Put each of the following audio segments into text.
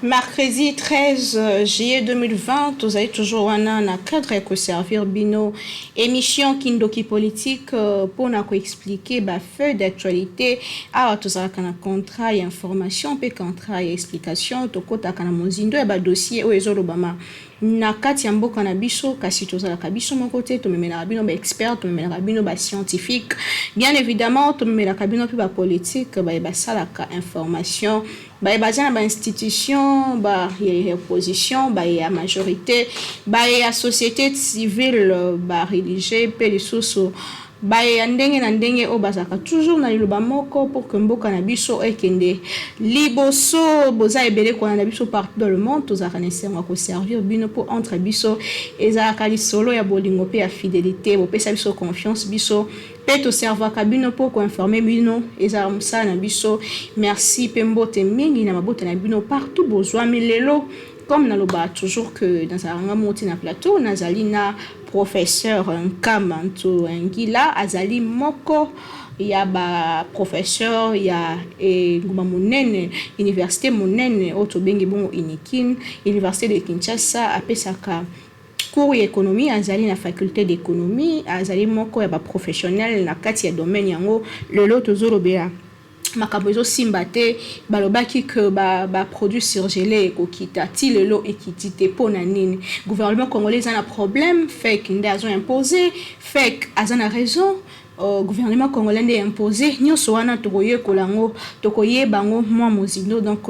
Mercredi 13 juillet 2020, vous avez toujours un cadre que servir bino émission Kindoki politique pour nous expliquer bah feu d'actualité à tous un contrat et information pe contrat et explication to kota kana mozindo et bah dossier o ezolo bama na kati ya mboka na biso kasi tozalaka biso moko te tomemelaka bino ba expert tomemelaka bino ba scientifique bien évidemment tomemelaka bino pe ba politique ba basalaka information ba bazana ba institution ba ya opposition ba ya majorité ba ya société civile ba religieux pe lisusu ba ya ndenge na ndenge o bazaka toujours na liloba moko pour que mboka na biso ekende liboso boza ebele ko na biso partout dans le monde tozaka nesenga ko servir bino pour entre biso ezaka lisolo ya bolingo pe ya fidélité bo pesa biso confiance biso pe to servaka bino pour ko informer bino ezaka musala na biso merci pe mbote mingi na mabota na bino partout bozwa milelo comme naloba toujours que dans un monti na plateau nazali na professeur Nkamanto Ngila azali moko ya ba professeur ya nguma monene université monene otobengi bongo inikin université de Kinshasa apesaka cours d'économie azali na faculté d'économie azali moko ya ba professionnel na kati ya domaine yango lelo tozolobea makambo ezo simba te balobaki que ba produit surgelé ekokita ti lelo ekiti te pona nini gouvernement congolais a un problème fait qu'il a imposé fait a na raison gouvernement congolais a imposé nyonso wana tokoye kolango tokoye bango moi mozindo donc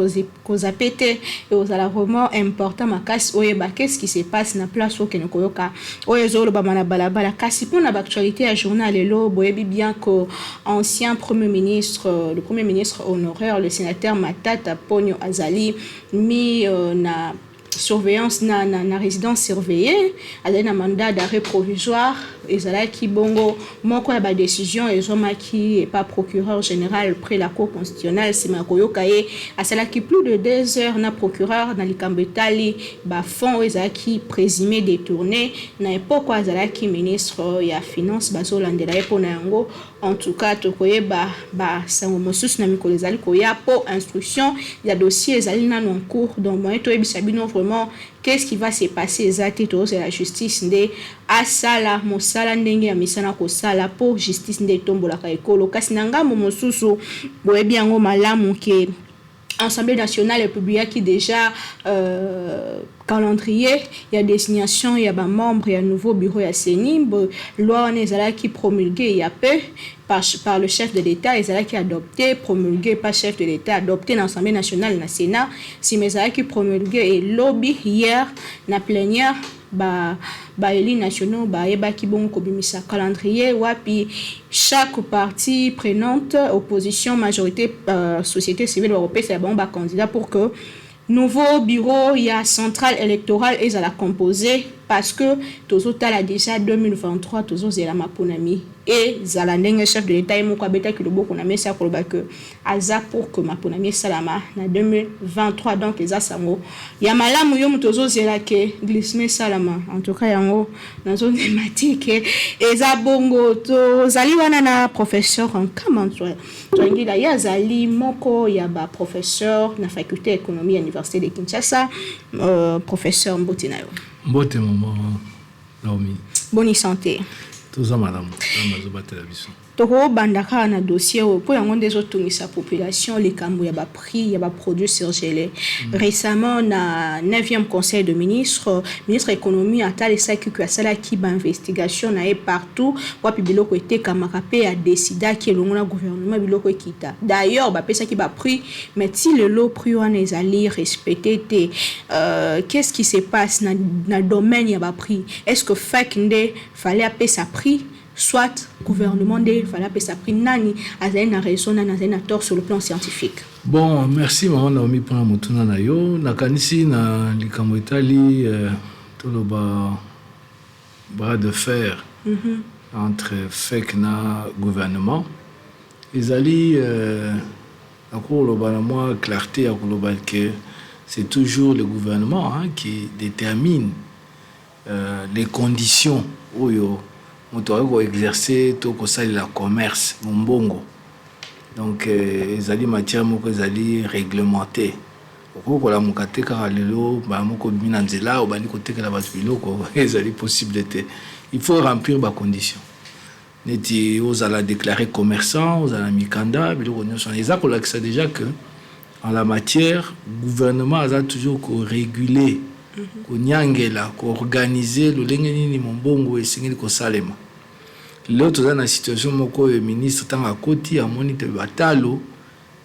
koza pété et aux ala vraiment important makasi oyeba qu'est-ce qui se passe na place au kenokoyoka oyezo lo ba mana balabala kasi pona actualité à journal lelo boyebi bien que ancien premier ministre le premier ministre honoraire le sénateur Matata Ponyo Azali mis na surveillance na résidence surveillée azali na mandat d'arrêt provisoire ezalaki bongo moko ya ba décision ezomaki et pas procureur général près la cour constitutionnelle sima koyoka ye asalaki plus de 2 heures na procureur na likambo etali ba fonds ezalaki présumé détourné na époque azalaki ministre ya finance bazolandela ye pona yango en tout cas tokoyeba ba sango mosusu na mikolo ezali koya po instruction ya dossier ezali nanu en cours donc moyen toyebisa bino vraiment qu'est-ce qui va se passer exactement c'est la justice nde asala mosala ndenge ya misana ko sala pour justice nde tombolaka ekolo kasi na ngambo mosusu boyebi yango malamu ke Assemblée nationale publia qui déjà calendrier, il y a désignation, il y a des membres, il y a un nouveau bureau, il y a CENI, loi qui promulguée il y a peu par le chef de l'État, ils qui adopté, promulgué par chef de l'État, adopté dans l'Assemblée nationale, dans le Sénat, si mes qui promulgué et lobby hier, dans la plénière, les nationaux qui bon kobimisa calendrier wapi chaque parti prenante opposition majorité société civile européenne c'est bon candidat pour que nouveau bureau il y a centrale électorale et à la composer parce que total a déjà 2023 tozozela maponami et zalandenge chef de l'état moko abeta ki loboko na mesa ko lobaka aza pour que maponami salama na 2023 donc eza sango ya malamu yo mutozozela ke glissement salama en tout cas yango na zone thématique eza bongo tozali wana na professeur Nkamanto Ngila ya zali moko ya ba professeur na faculté économie à l'université de Kinshasa professeur Mbotinayo Mbote maman Naomi. Bonne santé. Tout ça madame, mazobatela biso. Toko bandaka na dossier pour yango ndezo tungisa population les kambo ya ba prix ya ba produits surgelés. Récemment na 9e conseil de ministre économie atale saki ku asala ki ba investigation na e partout kwa biloko ete kamakape a décida ki elongo na gouvernement biloko ekita. D'ailleurs ba pesa ki ba prix mais si le lot prix wana ezali respecté te qu'est-ce qui se passe na domaine ya ba prix? Est-ce que fake nde fallait appeler sa prix soit gouvernement de fallait appeler sa prix nani azali na raison na azali na tort sur le plan scientifique. Bon, merci maman Naomi pour la motuna na yo na kanisi na likambo etali tout le bras de fer entre fake na gouvernement ezali akolo bana moi clarté akolo que c'est toujours le gouvernement qui détermine les conditions où on doit exercer tout ça le commerce mbongo donc les alliés matières moko les alliés réglementés okokola mokateka kalelo ba moko bimina nzela obandi kotekela bato biloko ezali possibilité. Il faut remplir ba conditions. Neti ozala déclaré commerçant, ozala mikanda biloko nyonso eza kolakisa déjà que en la matière gouvernement a toujours ko réguler ko nyangela ko organiser lolenge nini mombongo esengeli ko salema. L'autre dans la situation moko ministre tanga koti amoni te batalo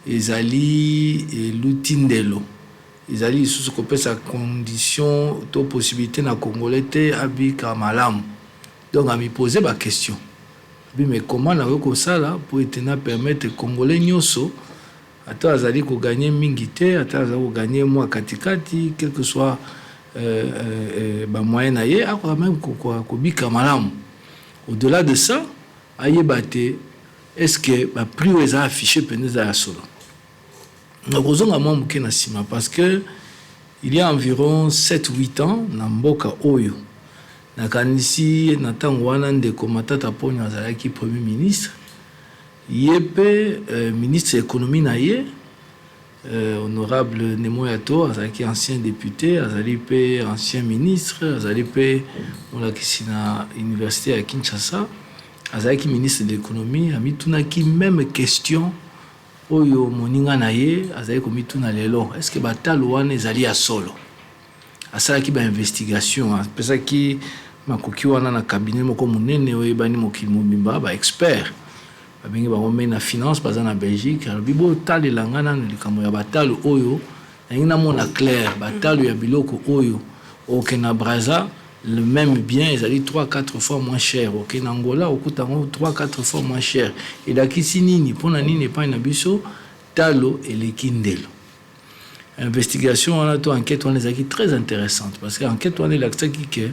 ezali lutindelo ezali sous kopesa condition to possibilité na congolais te abika malamu. Donc à me poser ma question. Mais comment na ko sala pour etena permettre congolais nyoso ata azali ko gagner mingi te ata azali ko gagner moi katikati quel que soit ba moyen na ye akwa même ko bika malamu. Au-delà de ça, ayebate est-ce que ba prix est affiché pendant la solo. Nous avons un moment qui n'a parce que il y a environ 7-8 ans na mboka oyo na kanisi na tangwana de komatata ponyo azalaki premier ministre yepe ministre de l'économie na ye honorable Nemo Yato azalaki ancien député azali pe ancien ministre azali pe molakisi na université à Kinshasa azalaki ministre de l'économie amitunaki même question oyo moninga na ye azali komituna lelo est-ce que batalo wana ezali ya solo asalaki ba investigation pesaki makoki wana na cabinet moko munene oyo bani mokili mobimba ba expert babengi bango na finance baza na Belgique bibo tali langana na likambo ya batalo oyo na mona clair batalo ya biloko oyo okena Braza le même bien ezali 3-4 fois moins cher okena Angola okutango 3-4 fois moins cher et dakisi nini pona nini pa na biso talo elekindelo. Investigation wana to enquête wana ezaki très intéressante parce que enquête wanaelaksaki ke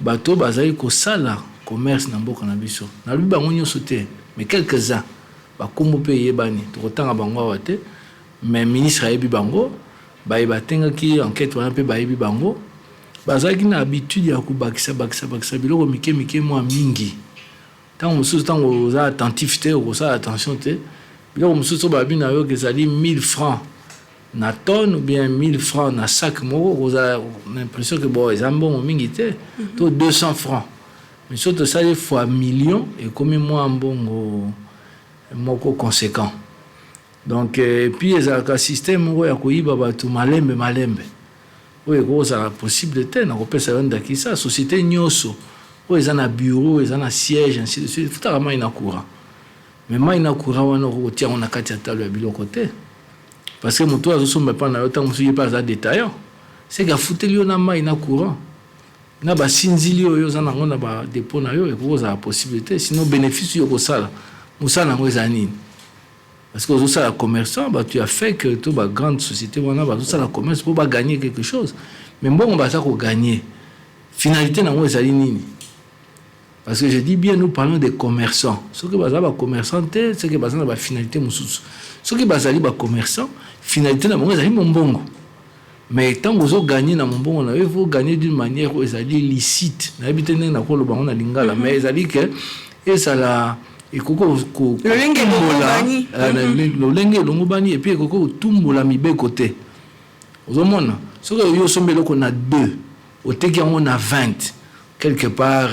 bato bazali ko sala commerce na mboka na biso na lubi bango nyonso te mais quelques-uns bakombo pe yebani tokotanga bango awa te mais ministre ayebi bango batengaki enquête wana pe bayebi bango bazalaki na habitude ya kobakisa biloko mike mwa mingi tango mosusu tango oza attentif te okosala attention te biloko mosusu babi na yo ezali 1000 francs na tonne ou bien 1000 francs na sac moko oza l'impression que bon eza mbongo mingi te to 200 francs mais surtout ça des fois millions et comme moi mbongo moko conséquent donc et puis ezalaka système moko ya koyiba bato malembe oyo koza possible te na kopesa yo ndaki sa société nyoso oyo eza na bureau eza na siège ainsi de suite futaka mai na courant mais mai na courant wana okotia na kati ya talo ya biloko te parce que moto azosomba pa na yo tango mosusu ye pa aza détaillant c'est que afuteli yo na mai na courant na basinzili oyo oza nango na badépôt na yo ekokozala possibilité sinon bénéfice yo kosala mosala nango eza nini parce que ozosala commerçant tu as fait que to ba grande société wana bazosala commerce pour gagner quelque chose mais mbongo baza ko gagner finalité nango ezali nini parce que je dis bien nous parlons des commerçants ceux qui bazala ba commerçant te ceux qui bazala ba finalité mususu ceux qui bazali ba commerçant finalité na bango ezali mbongo mais tant que vous gagnez dans mon bon, vous gagnez d'une manière où ils licite. N'habitez pas dans le bon, on a lingala, mais ils allaient que et ça la et coco le lengue longobani et puis coco tumbo la mi be côté. Aux hommes, ce que yo sommes là qu'on a 2, au teki on a 20 quelque part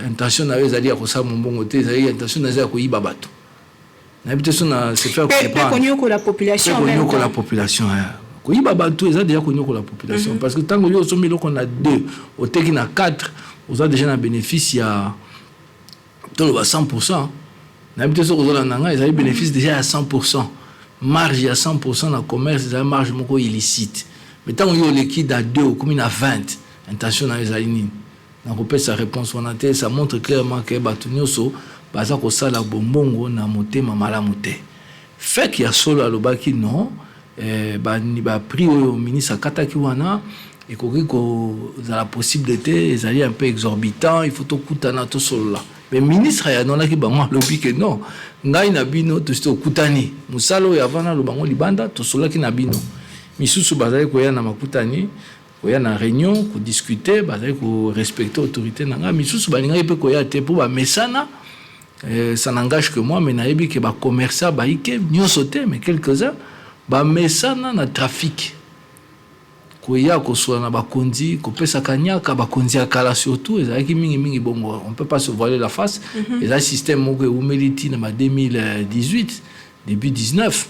intention na eux allaient à ça mon bon côté, ils allaient intention na eux à quoi babato. N'habitez pas se faire comprendre. La population. Oui, babato eza déjà connu pour la population parce que tant que yo sommes là qu'on a 2 au teki na 4 on a déjà un bénéfice il y a tout le 100%. N'habitez pas aux nanga ils ont bénéfice déjà à 100%. Marge à 100% dans le commerce, c'est une marge moko illicite. Mais tant que yo liquide à 2 ou comme il a 20 intention na les aligner. Donc on peut sa réponse on a ça montre clairement que batunyoso baza ko sala bombongo na motema malamu te. Fait qu'il y a solo alobaki non ni ba prix au ministre akataki wana et ko za la possibilité ils allaient un peu exorbitant il faut tout kutana to solo là mais ministre ya nona ki bango lobi que non ngai na bino to sto kutani musalo ya vana lo bango libanda to solo ki na bino misusu bazali ko ya na makutani ko ya na réunion ko discuter bazali ko respecter autorité nanga misusu balinga pe ko ya te pour ba mesana ça n'engage que moi mais naebi que ba commerçant ba ike nyoso te mais quelques-uns ba mesana na trafic koya kosola na bakonzi kopesa kanyaka bakonzi ya kala surtout ezalaki mingi bongo on peut pas se voiler la face eza système moko eumeliti na 2018 début 19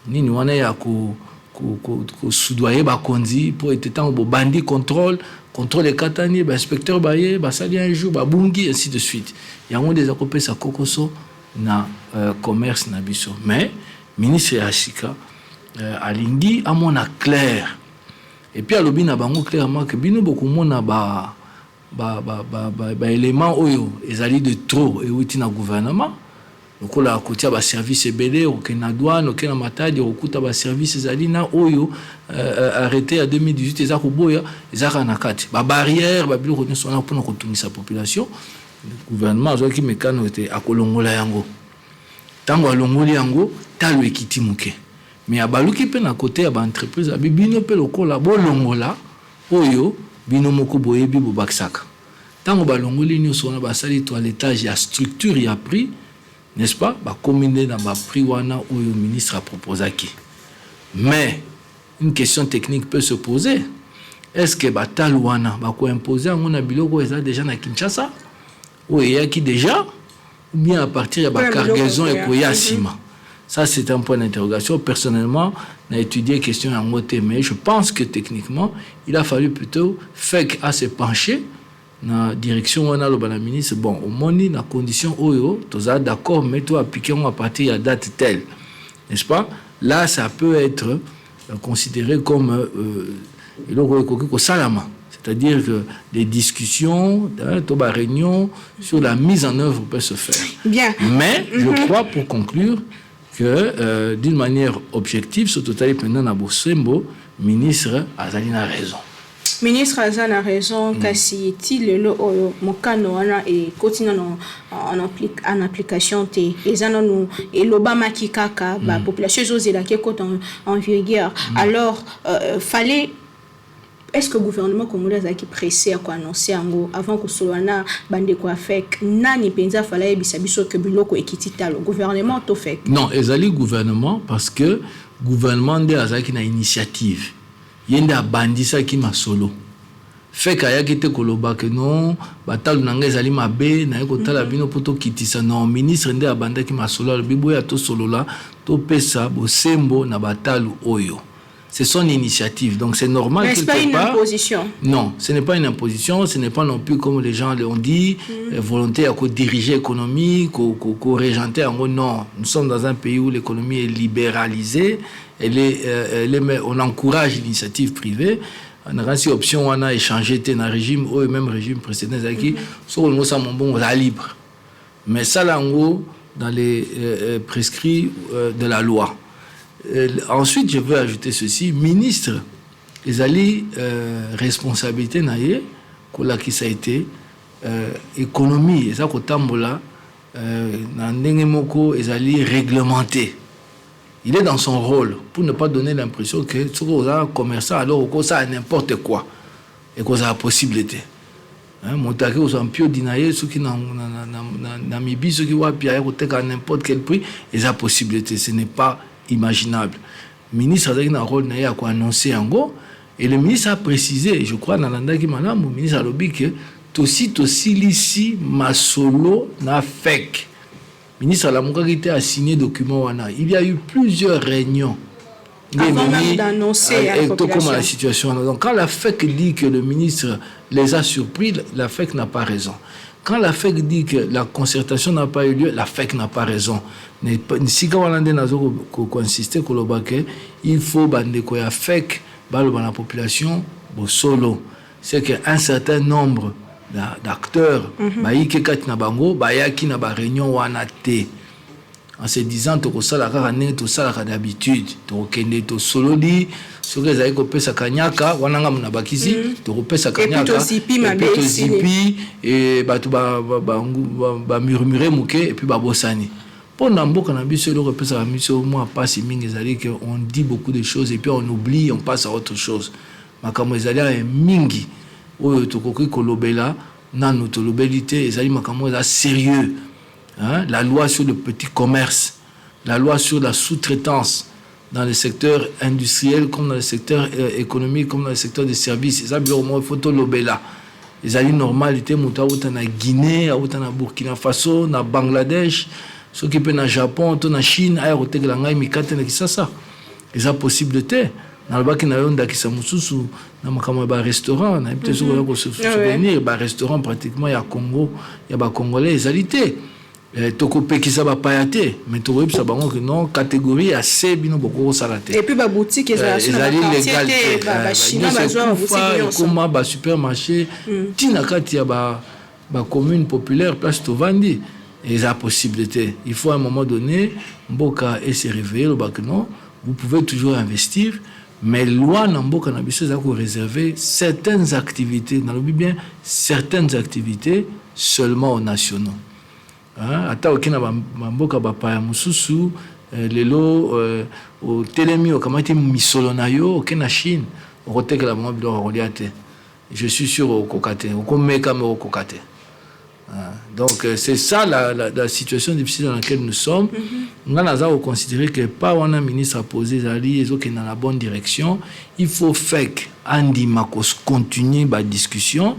nini wana ya ko soudoyer bakonzi pour être tant bandi contrôle ekatani inspecteur baye basali un jour babungi ainsi de suite yango des akopesa kokoso na commerce na biso mais ministre ya sika alingi amona clair et puis alobi na bango clairement que bino bokomona ba élément oyo ezali de trop euti na gouvernement lokola kotia ba service ebele okena douane okena matadi okuta ba service ezali na oyo arrêté en 2018 eza koboya eza na kati ba barrière ba biloko nyonso na pona kotungisa population le gouvernement azwaki mekano ete akolongola yango tango alongoli yango talo ekiti muke mais abaluki pe na côté ya ba entreprise abibino pe lokola bolongola oyo bino moko boyebi bobakisaka tango balongoli nyonso na basali toilettage ya structure ya prix n'est-ce pas ba combiner na ba prix wana oyo ministre a proposé qui mais une question technique peut se poser est-ce que ba talwana ba ko imposer ngona biloko eza déjà na Kinshasa ou yaki déjà ou bien à partir ya ba cargaison et koya sima ça c'est un point d'interrogation personnellement n'a étudié question en moté mais je pense que techniquement il a fallu plutôt faire à se pencher na direction wana lo bana ministre bon au moni na condition oyo toza d'accord mais toi appliquer à partir de date telle n'est-ce pas là ça peut être considéré comme salama c'est-à-dire que des discussions toba réunion sur la mise en œuvre peut se faire bien mais je crois pour conclure que d'une manière objective ce total pendant na Bosembo ministre azali na raison. Ministre Azan a raison, kasi ti le oyo mokano wana e continue en application te ezana nous et l'Obama qui kaka ba population zozela qui est en vigueur alors fallait est-ce que le gouvernement congolais a qui pressé à quoi annoncer ango avant que solana bande quoi fait nani penza fallait bisabiso que biloko ekitita le gouvernement to fait non ezali gouvernement parce que gouvernement de azaki na initiative yenda bandisa ki masolo fait kaya kite koloba que non batalu nanga ezali mabe na ko tala bino poto kitisa non ministre nde abanda ki masolo bibo ya to solola to pesa Bosembo na batalu oyo c'est son initiative donc c'est normal quelque part. Mais ce n'est pas une imposition. Non, ce n'est pas une imposition, ce n'est pas non plus comme les gens l'ont dit volonté à diriger l'économie, régenter en gros non, nous sommes dans un pays où l'économie est libéralisée. On encourage l'initiative privée. On a aussi option on a échangé dans régime ou même régime précédent qui sur le ça mon bon libre. Mais ça là en gros dans les prescrits de la loi. Ensuite je veux ajouter ceci ministre ezali responsabilité naie kola qui ça a été économie ça ko tambola na ndenge moko ezali réglementé. Il est dans son rôle pour ne pas donner l'impression que ce qu'on a commerçant alors qu'on ça n'importe quoi et qu'on a la possibilité. Montaki aux ampio dinaye ceux qui na mibi ceux qui voient pierre côté à n'importe quel prix et la possibilité ce n'est pas imaginable. Le ministre a un rôle naye à quoi annoncer en gros et le ministre a précisé je crois dans l'andaki madame le ministre a lobby que tosi ici masolo na fake. Ministre Alamoukakite a signé document wana. Il y a eu plusieurs réunions. Avant même d'annoncer à la population. Comment la situation. Donc quand la FEC dit que le ministre les a surpris, la FEC n'a pas raison. Quand la FEC dit que la concertation n'a pas eu lieu, la FEC n'a pas raison. Si il faut que la FEC la population solo. C'est qu'un certain nombre d'acteurs baiki kat na bango bayaki na ba réunion wana te en se disant to kosala kaka ndenge to sala d'habitude to kende to sololi soki ezali kopesa kanyaka wana nga muna bakisi to kopesa kanyaka to zipi et bato ba murmurer muke et puis ba bosani pendant mboka na biso le repesa la mission moi passe mingi ezali que on dit beaucoup de choses et puis on oublie on passe à autre chose makambo ezali mingi oyo tokoki kolobela nanu tolobelité ezali makambo za sérieux la loi sur le petit commerce la loi sur la sous-traitance dans le secteur industriel, comme dans le secteur économique, comme dans le secteur des services. Et ça, il faut tout l'obéla. Les alliés normalité, muta na Guinée, na Burkina Faso, na Bangladesh, ceux qui peuvent na Japon, na Chine, à côté de l'angai mikate na kisasa. Et ça possibilité. Dans le bac na yonda qui samususu, na makama ba restaurant, na peut-être sur souvenir, ba restaurant pratiquement ya Congo, ya ba congolais les alités. Toko pekisa ba payate, mais to web ça bango que non catégorie assez bino boko salate. Et puis ba boutique les alliés légalité, ba chinois ba joie boutique comme ba supermarché, tina kati ya ba commune populaire place Tovandi. Et la possibilité. Il faut à un moment donné, Mboka et se réveiller, le bac non, vous pouvez toujours investir, mais loi dans Mboka na biso za ko réserver certaines activités, dans le bien certaines activités seulement aux nationaux. Ata okina Mboka ba pa mususu lelo au telemi o kamati misolo na yo okina Chine, okoteka la mobile reliate. Je suis sûr au kokate, au komeka me au kokate. Donc c'est ça la situation difficile dans laquelle nous sommes. Nous avons considéré que pas un ministre a posé les alliés dans la bonne direction. Il faut faire Andy Makos continuer la discussion.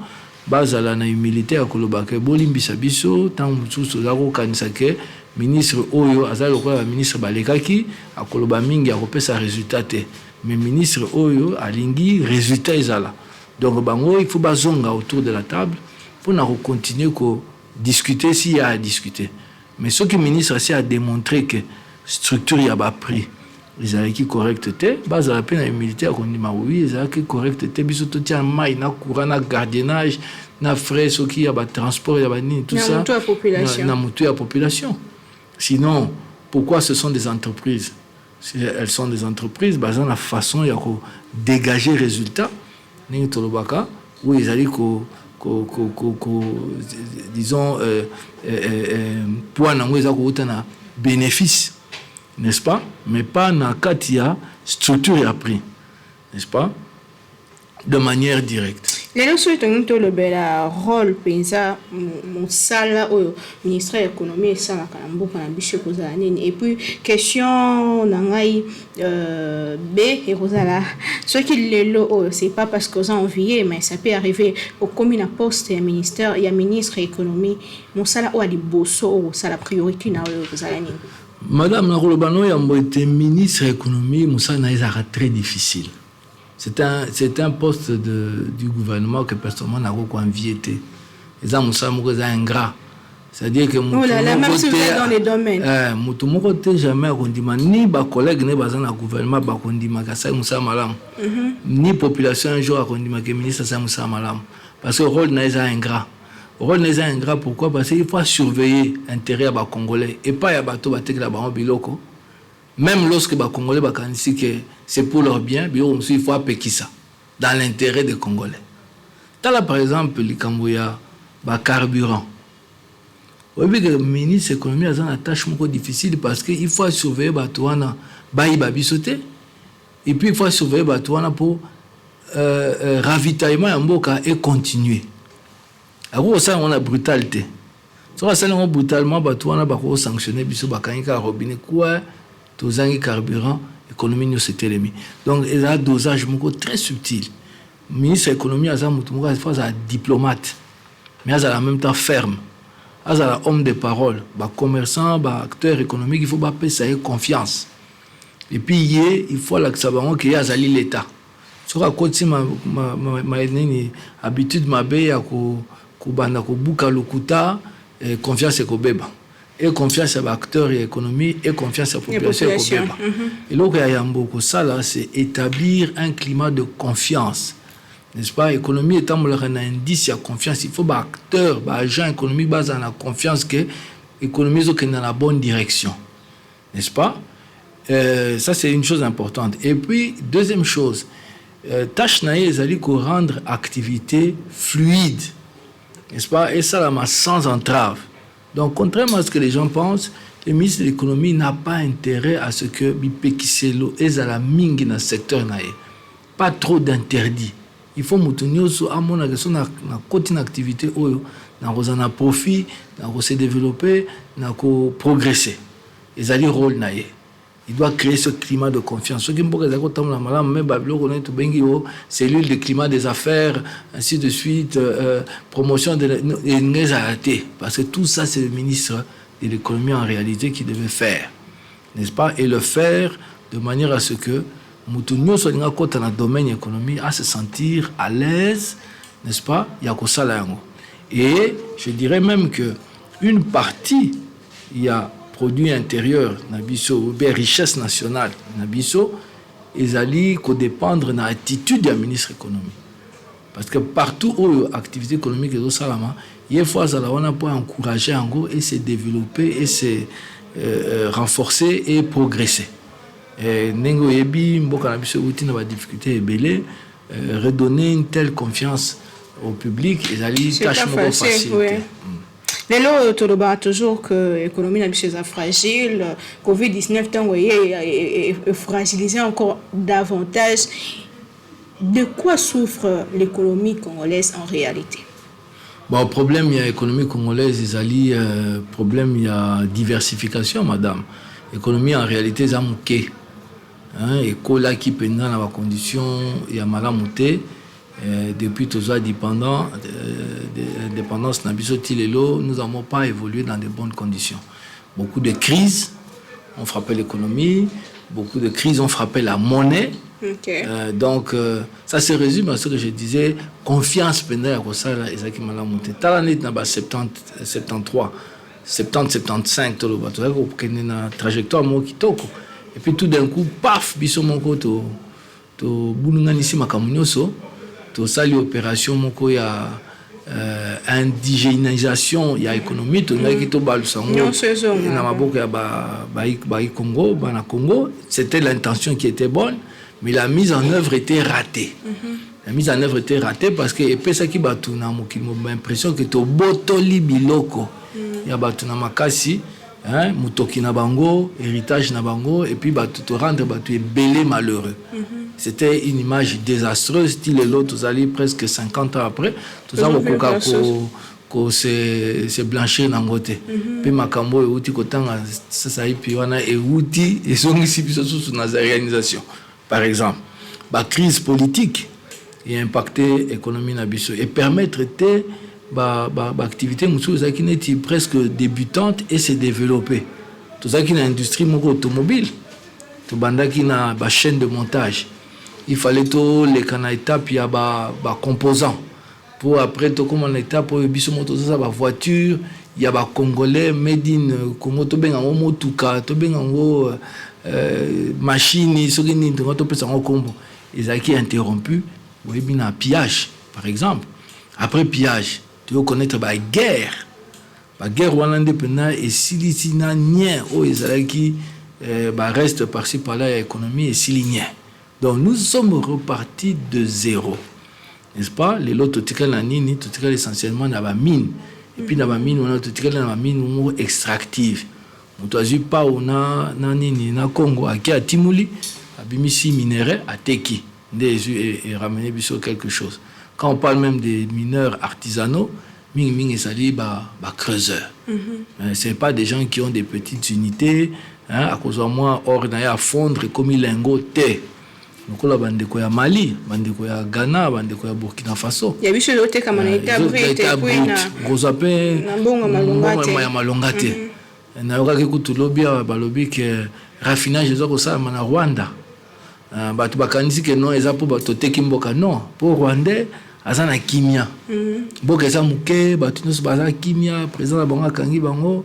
Base la humilité à Kolobake Bolimbisa biso tant mususu zako kanisa ke ministre oyo azali ko ministre balekaki a Koloba mingi a kopesa résultat te. Mais ministre oyo alingi résultat ezala. Donc bango il faut bazonga autour de la table pour continuer à discuter s'il y a à discuter. Mais ce que le ministre a démontré que la structure y a pas pris, ils ont été corrects, base à la peine militaire qu'on dit oui, ils ont été corrects, biso tout tient maille, na courant, na gardiennage, na frais, ce qui y a pas transport, y a pas tout ça. Na mutu la population. Sinon, pourquoi ce sont des entreprises? Si elles sont des entreprises, basées sur la façon de dégager résultats, où ils allaient disons point na bénéfice, n'est-ce pas, mais pas na katia structure et appris, n'est-ce pas, de manière directe. Les souhaitons le rôle pensa mon sala au ministère de l'économie et ça la kalambo kana biche kozanini et puis question nangai B et Rosala ce qui le c'est pas parce qu'on a envié mais ça peut arriver au commun à poste et ministère il y a ministre de l'économie mon sala au ali bosso ça la priorité na Rosalani. Madame la Rolobano yambo était ministre de l'économie Moussa na ezara très difficile. C'est un poste du gouvernement que personnellement n'a pas envié. Les gens sont ingrats. C'est-à-dire que même si vous êtes dans les domaines. Jamais ni ba collègue ni ba dans gouvernement ba kondima ka sa musa malam. Ni population un jour a kondima que ministre sa musa malam. Parce que le rôle n'est pas ingrat. Le rôle n'est pas ingrat pourquoi? Parce qu'il faut surveiller l'intérêt des Congolais et pas ya bato ba tek la ba biloko. Même lorsque les Congolais disent que c'est pour leur bien, il faut appeler ça, dans l'intérêt des Congolais. Là, par exemple, les Cambouya, le carburant. Vous voyez que le ministre de l'économie a une tâche difficile parce qu'il faut surveiller les babisoté et puis il faut surveiller les pour ravitaillement et continuer. Alors, ça, on a brutalité. Ça, on brutalement, on a sanctionné, on a robinet quoi. Tous les carburants, l'économie nous s'est élémée. Donc, il y a un dosage très subtil. Le ministre de l'économie a un diplomate, mais il a en même temps ferme. Il a un homme de parole, un commerçant, un acteur économique, il faut payer confiance. Et puis, il faut qu'il y ait l'État. Sur la côte, ma habitude, ma confiance et bébé. Et confiance à l'acteur et l'économie, et confiance à la population. Et donc, c'est établir un climat de confiance. N'est-ce pas? L'économie étant un indice de confiance, il faut que l'acteur, l'agent économique, base dans la confiance que l'économie est dans la bonne direction. N'est-ce pas? Ça, c'est une chose importante. Et puis, deuxième chose, tâche naïe, c'est de rendre l'activité fluide. N'est-ce pas? Et ça, sans entrave. Donc, contrairement à ce que les gens pensent, le ministre de l'économie n'a pas intérêt à ce que Bipekiselo ait à la mingi dans le secteur. Pas trop d'interdits. Il faut maintenir à mon avis na continue activité dans un profit, dans se développer, dans progresser. Et ça dit rôle naïe. il doit créer ce climat de confiance. Ce qui me cellule de climat des affaires, ainsi de suite, promotion de parce que tout ça, c'est le ministre de l'économie en réalité qui devait faire, n'est-ce pas? Et le faire de manière à ce que Moutounio soit dans le domaine économique à se sentir à l'aise, n'est-ce pas? Il y a que ça là. Et je dirais même que une partie, il y a produit intérieur, nabiso, ou bien richesse nationale, nabiso, ils allaient dépendre de l'attitude du ministre économique. Parce que partout où l'activité économique est au Salama, il faut encourager en gros et se développer et se renforcer et progresser. Nengo yebi mboka na biso uti na ba difficulté ebele, redonner une telle confiance au public, ils allaient tâche moins facile. Lelo toloba toujours que l'économie na biso est fragile, Covid-19 tant est fragilisé encore davantage. De quoi souffre l'économie congolaise en réalité? Bon, problème il y a économie congolaise, ils allaient problème il y a diversification, madame. L'économie en réalité ça mouké. Hein, et là qui pendant la condition il y a malamuté. Depuis tous les dépendants, dépendance Nabiso-Tilelo, nous n'avons pas évolué dans de bonnes conditions. Beaucoup de crises ont frappé l'économie, beaucoup de crises ont frappé la monnaie. Okay. Donc, ça se résume à ce que je disais, confiance pendant la Rosala et Zaki Malamonté. Talanit n'a pas 73, 75, tout le bateau, qui est une trajectoire Mokitoko. Et puis tout d'un coup, paf, biso moko to Bununganisi Makamunyoso. Tout ça, l'opération moko ya indigénisation ya économie to ngaki to balusango na maboko ya ba Congo, bana Congo, c'était l'intention qui était bonne, mais la mise en œuvre était ratée. La mise en œuvre était ratée parce que epesa ki batuna mokimo l'impression que to botoli biloko ya batuna makasi, hein, mutoki na bango, héritage na bango, et puis batu to rendre batu belé malheureux. C'était une image désastreuse. Style l'autre, vous allez presque 50 ans après. Tout ça, c'est blanchir dans le côté. Puis Makambo et Outi Kotanga, ça y est, puis on a et Outi et son ici, puis sous la réalisation. Par exemple, la crise politique a impacté l'économie nabiso et permettre de l'activité qui n'est presque débutante et se développer. Tout ça qui est une industrie automobile, tout banda qui a une chaîne de montage. Il fallait que les étapes, il y a des composants. Pour après, comme on étape, pour la voiture, il y a des Congolais, made in Congo, to benga ngo motuka, to benga ngo machine, so gini to pesa ngo kombo. Ils ont été interrompus, oui, bien un pillage, par exemple. Après pillage, tu dois connaître la guerre. La guerre rwandais pendant et silicina nien, oh ils qui reste par-ci par-là l'économie et silinien. Donc nous sommes repartis de zéro, n'est-ce pas? Les lots totical na nini, totical essentiellement dans la mine. Et puis dans la mine, on a totical dans la mine extractive. On doit dire pas on a na nini na Congo à qui a Timuli, à bimisi minerais à Teki, et ramener biso quelque chose. Quand on parle même des mineurs artisanaux, ming et sali creuseurs. C'est pas des gens qui ont des petites unités, hein, à cause de moi or à fondre comme il lingoté. Donc là, bandeko ya Mali, bandeko ya Ghana, bandeko ya Burkina Faso. Il y a biso lote kama na état brut na gozape ya malongate. Na yoka ke kutulobia balobi ke raffinage ezoko ça na Rwanda. Batu bakanisi ke non ezapo batoteki mboka non. Pour Rwandais azana kimia. Mboka eza muke, batu nyonso baza kimia, président na bango kangi bango,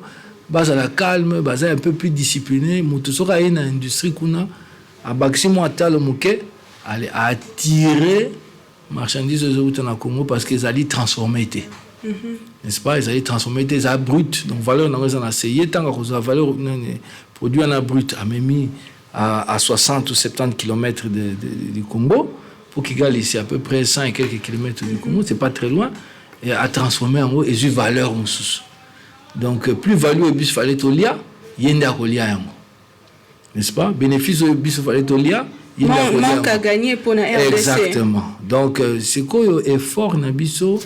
baza la calme, baza un peu plus discipliné, mutu soka ina industrie kuna à Baximo Atal Mouké allait attirer marchandises aux na Congo parce qu'ils allaient transformer. N'est-ce pas? Ils allaient transformer des brut. Donc valeur dans les essayé tant que la valeur produit en brut a mis à 60 ou 70 km du Congo pour qu'il gagne ici à peu près 100 et quelques kilomètres du Congo, c'est pas très loin, et à transformer en gros et une valeur en sous. Donc plus value et plus fallait au lia, yenda au lia. N'est-ce pas? Bénéfice au bis fallait au lia. Manque à gagner pour la RDC. Exactement. Donc, c'est quoi l'effort Nabiso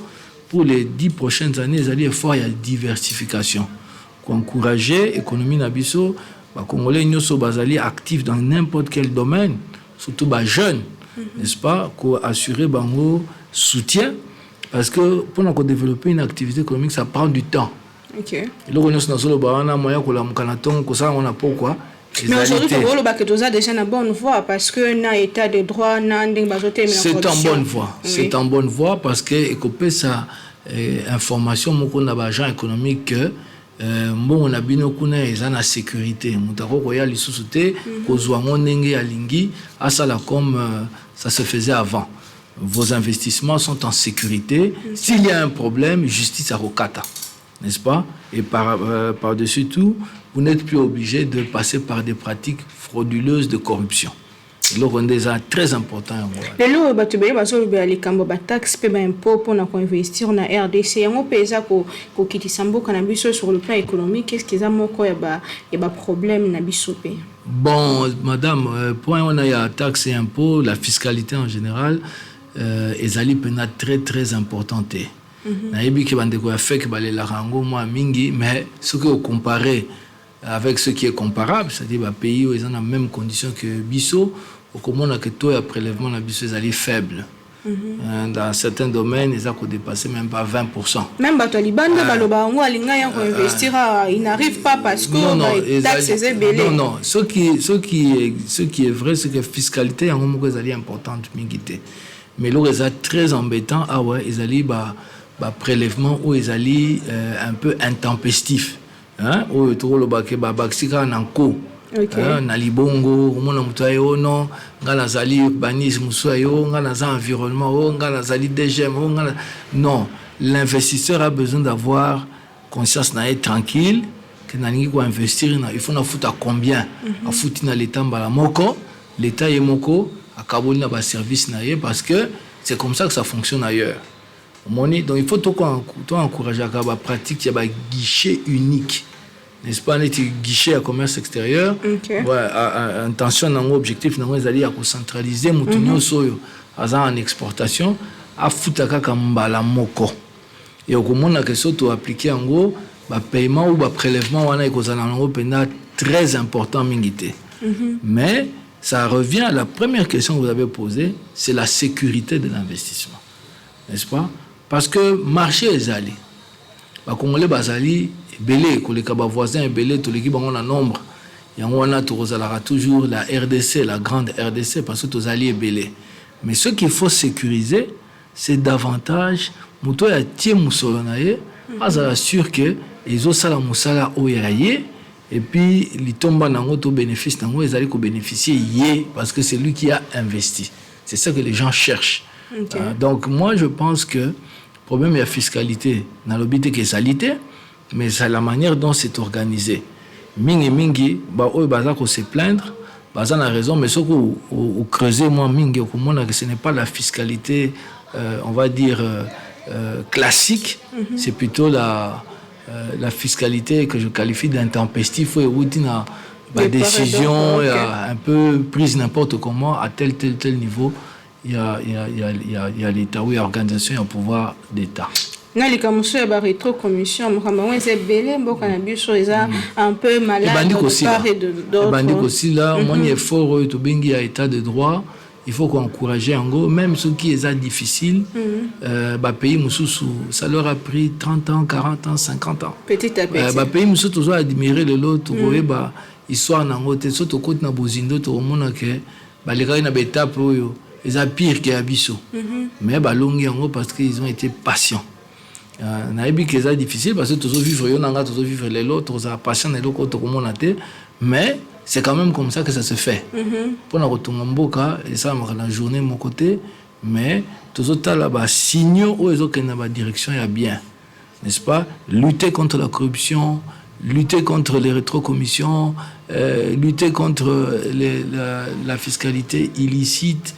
pour les 10 prochaines années? Il y a effort, il y a diversification. Encourager l'économie Nabiso Congolais nyonso bazali actifs dans n'importe quel domaine, surtout les jeunes, n'est-ce pas, pour assurer bango soutien, parce que pour développer une activité économique, ça prend du temps. Ok. Et là, on a moyen que la mukanaton, que ça, on a pourquoi. Mais aujourd'hui, il faut que déjà une bonne voie, parce que na état de droit, c'est en bonne voie. Oui. C'est en bonne voie parce que écoper ça information mon agent économique que bon on a bien kuna ezana sécurité mutako koya lisusuté kozwa ngonenge alingi asala comme ça se faisait avant. Vos investissements sont en sécurité. S'il y a un problème, justice à Rokata, n'est-ce pas? Et par-dessus tout, vous n'êtes plus obligé de passer par des pratiques frauduleuses de corruption. Donc, on est très important. Les lois, tu peux pas les cambo taxes, paie impôt pour investir na RDC. On peut ça ko kiti sambo cannabis sur le plan économique. Qu'est-ce qu'ils ont quoi y a problème na bisopé. Bon, madame, point on a ya taxes et impôts, la fiscalité en général, ezali pena très très importante. Na yebi ke bande ko afek balé la rango moi mingi, mais ce que vous comparez avec ce qui est comparable, c'est-à-dire les pays où ils ont la même condition que Bissau, au comment on a que taux de prélèvement de Bissau est faible. Dans certains domaines, ils ont dépassé même pas 20%. Même les Taliban, ils n'arrivent pas parce que les taxes sont belées. Non, non. Ce qui est vrai, c'est que la fiscalité est importante. Mais là, c'est très embêtant. Ah ouais, ils allaient prélèvement où ils allaient un peu intempestif. Hein, ou tout le baké baksika nanko na libongo mona mutayo no ngala zali banis musayo ngala za environnement ngala zali DGM non, l'investisseur a besoin d'avoir conscience na être tranquille que naningi ko investir il faut na futa combien a futi na l'état mbala moko l'état ye moko akaboli na ba service na ye parce que c'est comme ça que ça fonctionne ailleurs. Donc il faut tout encourager à la pratique, il y a un guichet unique, n'est-ce pas, un guichet à commerce extérieur. Ouais, intention, objectif, c'est à centraliser en exportation, à foutaka kambala moko. Et au moment que ça to appliquer en gros, paiement ou prélèvement, on a très important mingité. Mais ça revient à la première question que vous avez posée, c'est la sécurité de l'investissement, n'est-ce pas? Parce que le marché est allé. Les Congolais sont allés, les voisins sont allés, tous les gens ont un nombre. Il y a toujours la RDC, la grande RDC, parce que tous alliés belé. Mais ce qu'il faut sécuriser, c'est davantage, muto ya tie musolonaye, azala sûr que les autres sala musala oyaye, et puis les tombent dans auto bénéfice, ils allaient bénéficier parce que c'est lui qui a investi. C'est ça que les gens cherchent. Donc moi je pense que le problème de la fiscalité dans l'obité qui est salité, mais c'est la manière dont c'est organisé. Mingi ko se plaindre, baza na raison, mais ce que vous creusez moi mingi que ce n'est pas la fiscalité on va dire classique, c'est plutôt la fiscalité que je qualifie d'intempestif ou la décision un peu prise n'importe comment à tel niveau. Il y a l'État, oui, l'organisation, il y a le pouvoir d'État. Na les commissions et rétro commission moi c'est belé bon cannabis un peu malade de part et d'autre. Bandi aussi là moi il faut to bengi à état de droit, il faut encourager en gros même ceux qui est difficile pays mususu ça leur a pris 30 ans, 40 ans, 50 ans. Petit à petit. Pays mususu toujours admirer le lot histoire nango te soto côté na bozindo to mona que les gars na étape ils ont pire que Abisso. Mais balongi yango parce qu'ils ont été patients. Naïbi que c'est difficile parce que toujours vivre les autres, tous patient les autres mais c'est quand même comme ça que ça se fait. Pour la retourner mboka et ça la journée mon côté, mais toujours là-bas signaux où ils ont que direction il y a bien, n'est-ce pas? Lutter contre la corruption, lutter contre les rétrocommissions, lutter contre la fiscalité illicite.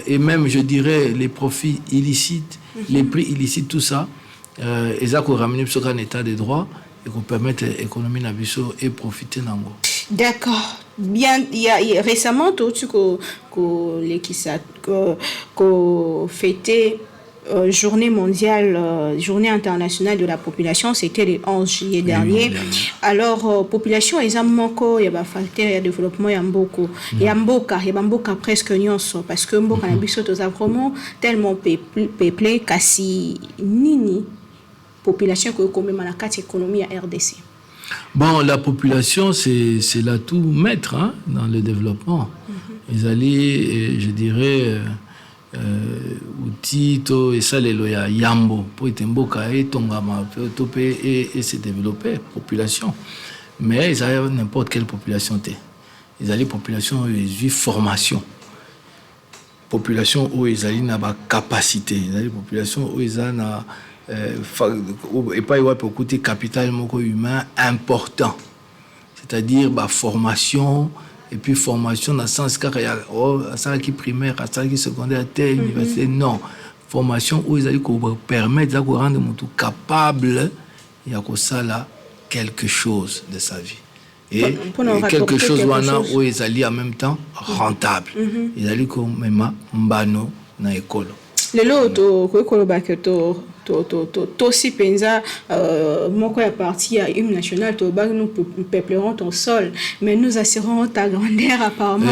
Et même, je dirais, les profits illicites, les prix illicites, tout ça, et ça qu'on ramène sur un état de droit et qu'on permette l'économie nabiso et profiter d'ango. D'accord. Bien, il y a récemment, tu que les qui ça, que fêter journée mondiale, journée internationale de la population, c'était le 11 juillet dernier. Alors, population, ils ont moko, il y a facteur, il y a développement, il y a beaucoup. Il y a mboka presque nyonso, parce que mboka na biso toza vraiment tellement peuplé, kasi nini population que comme na kati économie à RDC. Bon, la population, c'est l'atout maître hein, dans le développement. Ils allaient, je dirais, outito et ça les loya yambo pour être mboka et tongama et se développer population. Mais ils avaient n'importe quelle population t'es. Ils allaient population ils formation. Population où ils allaient na ba capacité. Ils allaient population où ils allaient na et pas y pour côté capital humain important, c'est-à-dire bah, formation et puis formation dans le sens car il y a ça qui primaire, ça qui secondaire, tel université non formation où ils allaient permettre de rendre tout capable il y a ça là quelque chose de sa vie et quelque chose où ils allaient en même temps rentable ils allaient comme même mbano na école le lot ko ko ba que to si penza moko ya partie à hymne national to ba nous peuplerons ton sol mais nous assurons ta grandeur apparemment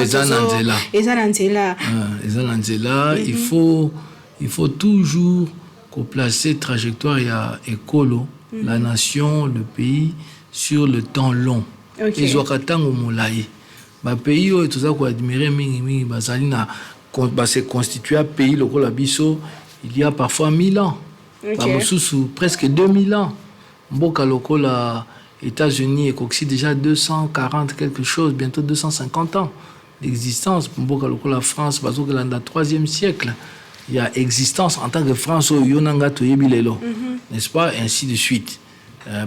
il faut toujours qu'on place trajectoire ya écolo la nation le pays sur le temps long et zokatango molai ba pays o toza ko admirer mingi bazali na se constituer un pays lokola biso il y a parfois 1000 ans presque 2000 ans mboka lokola États-Unis et Coxy déjà 240 quelque chose bientôt 250 ans d'existence mboka lokola France parce que dans le 3e siècle il y a existence en tant que France yonanga toyebi lelo n'est-ce pas ainsi de suite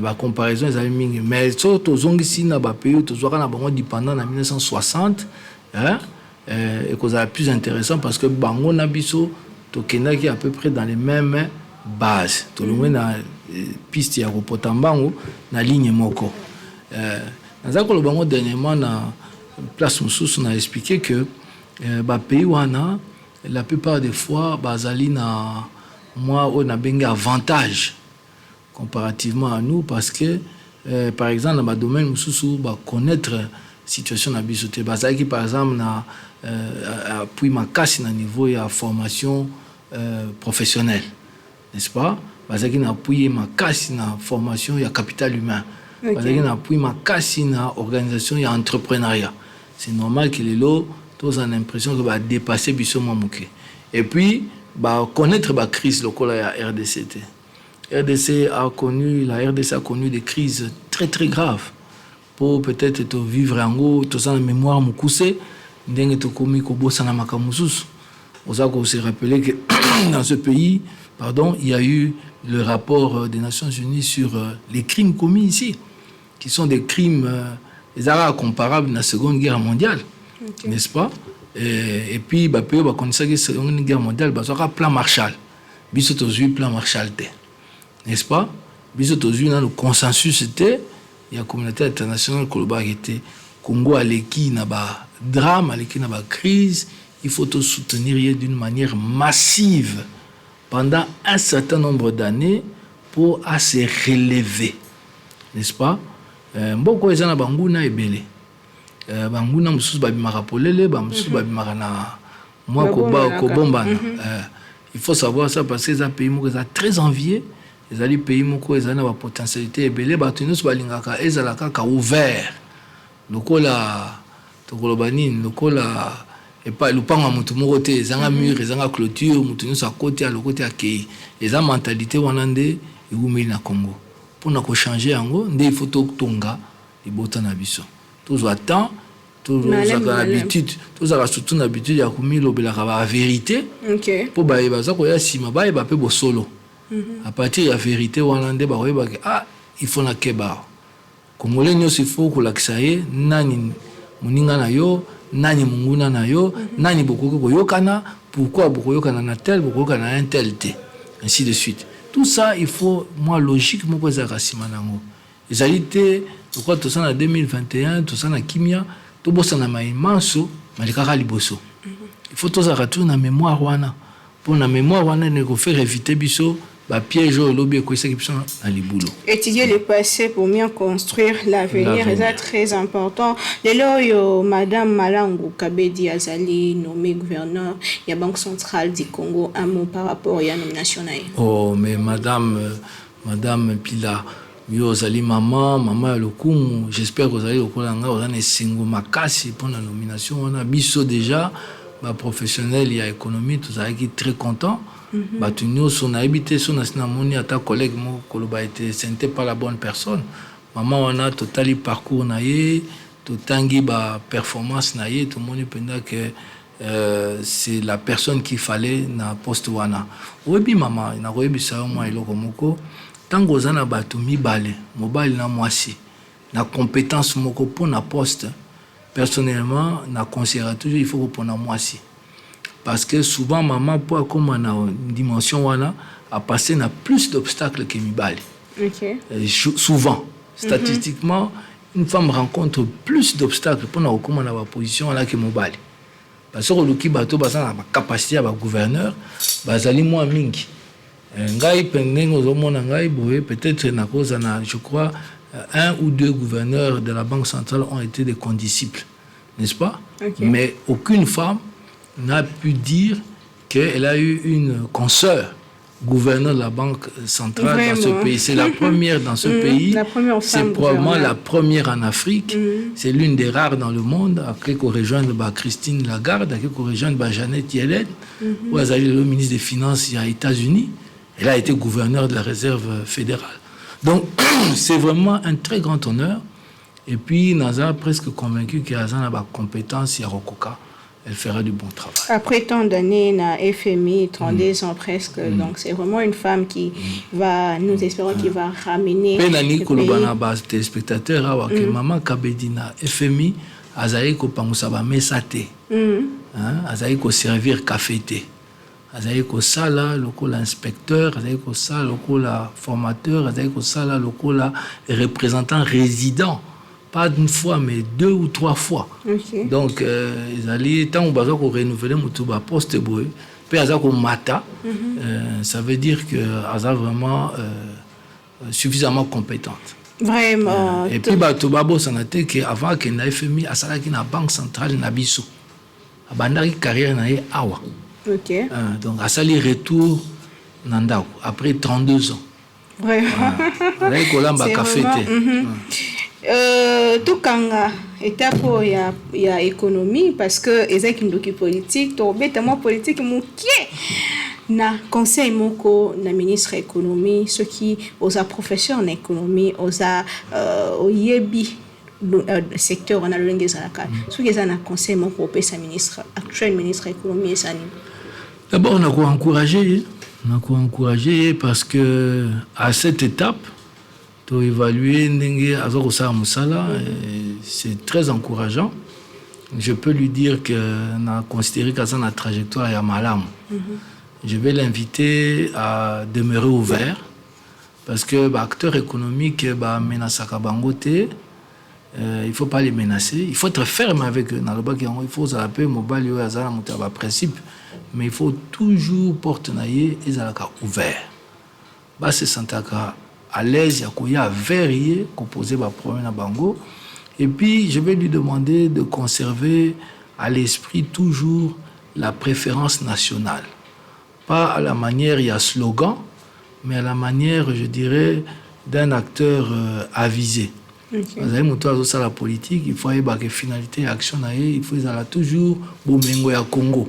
ba comparaison ils avaient mingi mais surtout zongisi na ba pays tozoka na bango dépendant en 1960 hein et que ça plus intéressant parce que bango na biso tokenda qui à peu près dans les mêmes bases tout le monde na piste ya kopotambango na ligne moko nazako le bango dernièrement na place mususu na expliqué que ba pays wana la plupart des fois bazali na moi on a benga avantage comparativement à nous parce que par exemple dans le domaine mususu ba connaître situation na biso te bazali par exemple na puis makasi na niveau ya formation professionnelle n'est-ce pas bazali na puis makasi na formation ya capital humain bazali na puis makasi na organisation ya entrepreneuriat c'est normal que les lots tous ont l'impression que va dépasser biso mamuke et puis ba connaître ba crise lokola ya RDC la RDC a connu des crises très très graves pour peut-être te vivre en haut tout ça en mémoire mukuse ndenge to komi ko bossa na makamususu on se rappeler que dans ce pays il y a eu le rapport des Nations Unies sur les crimes commis ici qui sont des crimes comparables à la Seconde Guerre mondiale n'est-ce pas et puis ba pays ba connaître que la Seconde Guerre mondiale un plan Marshall biso to plan Marshall n'est-ce pas biso to dans le consensus c'était il y a la communauté internationale qui était Congo aleki na ba drame aleki na ba crise il faut te soutenir d'une manière massive pendant un certain nombre d'années pour à se relever n'est-ce pas mboko ezana banguna ebele banguna mususu babimaka polele ba mususu babimaka na moi ko bombana il faut savoir ça parce que les pays moko très enviés les pays moko ezana ba potentialité ebele ba tunus balingaka ezala kaka ouvert lokola tokolobani lokola et pas lupanga mutu moko te ezanga mur ezanga clôture mutu nyonso akoti alokoti akei eza mentalité wana nde eumeli na Congo mpona kochanger yango nde il faut totonga libota na biso tozwa temps tozaka habitude tozaka surtout na habitude ya komilobelaka ba vérité mpo bayeba za koya nsima bayeba mpe bosolo à partir ya vérité wana nde bakoyebaka il faut na keba Congolais nyonso il faut kolakisa ye nani moninga na yo nani munguna na yo nani bokoki koyokana pourquoi bokoyokana na tel bokoyokana na un tel te ainsi de suite tout ça il faut moi logique moko ezalaka nsima nango ezali te pourquoi toza na 2021 toza na kimia tobosana maimanso malekaka liboso il faut tozalaka toujours na mémoire wana pour la mémoire wana ne ko faire éviter biso ba piège au lobby ko ça qui sont à libulo. Étudier le passé pour mieux construire l'avenir, c'est très important. Lelo yo madame Malangu Kabedi Azali nommé gouverneur ya Banque centrale du Congo, un mot par rapport à la nomination naïe. Oh mais madame Pila yo azali maman lokumu, j'espère que vous allez au kolanga vous allez singo makasi pour la nomination on a biso déjà ba professionnel ya économie tout ça qui très content. Batu nyonso na habité so na moni ata collègue mo koloba été senté pas la bonne personne maman on a totali parcours na ye totangi ba performance na ye tout le monde penda que c'est la personne qu'il fallait na poste wana obi maman na koyebisa yo mwa eloko moko tango zana batu mibale mobali na mwasi na compétence moko pour na poste personnellement na conseillera toujours il faut pour na mwasi. Parce que souvent, maman, pour comme on a une dimension, a passé na plus d'obstacles que Mibali. Okay. Souvent, statistiquement, une femme rencontre plus d'obstacles pour nous comment on a la position là que Mibali. Parce que le bateau basa na capacité à gouverneur, bazali moins mingi. Ngai pendeng ozomona ngai boye peut-être na cause na je crois un ou deux gouverneurs de la Banque centrale ont été des condisciples, n'est-ce pas? Okay. Mais aucune femme n'a pu dire qu'elle a eu une consoeur gouverneur de la Banque centrale. Vraiment. Dans ce pays. C'est la première dans ce pays. C'est probablement la première en Afrique. C'est l'une des rares dans le monde. Après qu'on rejoigne Christine Lagarde, après qu'on rejoigne Janet Yellen, où elle est le ministre des Finances aux États-Unis. Elle a été gouverneur de la Réserve fédérale. Donc, c'est vraiment un très grand honneur. Et puis, Naza presque convaincu qu'elle a la compétence à Rokoka. Elle fera du bon travail. Après tant d'années na FMI, 32 ans presque, donc c'est vraiment une femme qui va, nous espérons, qui va ramener le pays. Téléspectateurs, que maman Kabedi na FMI, azaï ko pangusaba mesate, azaï ko servir café thé, azaï ko sala loko l'inspecteur, azaï ko sala loko la formateur, azaï ko sala loko la représentant résident. Pas d'une fois, mais 2 ou 3 fois. Okay. Donc, ils allaient, tant qu'on va renouveler mon poste, puis ils mata, ça veut dire que ils sont vraiment suffisamment compétente. Vraiment. Et puis, Tobabo, ça n'a été qu'avant qu'il ait fait mis à la Banque centrale de Bissau. À la carrière na awa. Okay. Donc, à ça, les retours, après 32 ans. Vraiment. C'est vraiment... Tukanga étape ya économie parce que ezaki ndoki politique to betamo politique mukie na conseil moko na ministre économie ceux qui osa professeur en économie osa oyebi secteur on a le langage alaka ceux qui na conseil moko pesa ministre actuel ministre économie et sani. D'abord on a encouragé parce que à cette étape to évaluer ndenge azoko sa musala c'est très encourageant. Je peux lui dire que na considéré que ça na trajectoire ya malam. Je vais l'inviter à demeurer ouvert parce que acteur économique menasaka bangote il faut pas les menacer, il faut être ferme avec eux dans le bas il faut ça peu mobile yo azala mutaba principe mais il faut toujours porter naie ezalaka ouvert. Ba se sentaka à l'aise, il y a verrier composé par problème à Bango. Et puis, je vais lui demander de conserver à l'esprit toujours la préférence nationale. Pas à la manière, il y a slogan, mais à la manière, je dirais, d'un acteur avisé. Vous avez la politique, il faut avoir que finalité, action, il faut toujours Bomengo à Congo.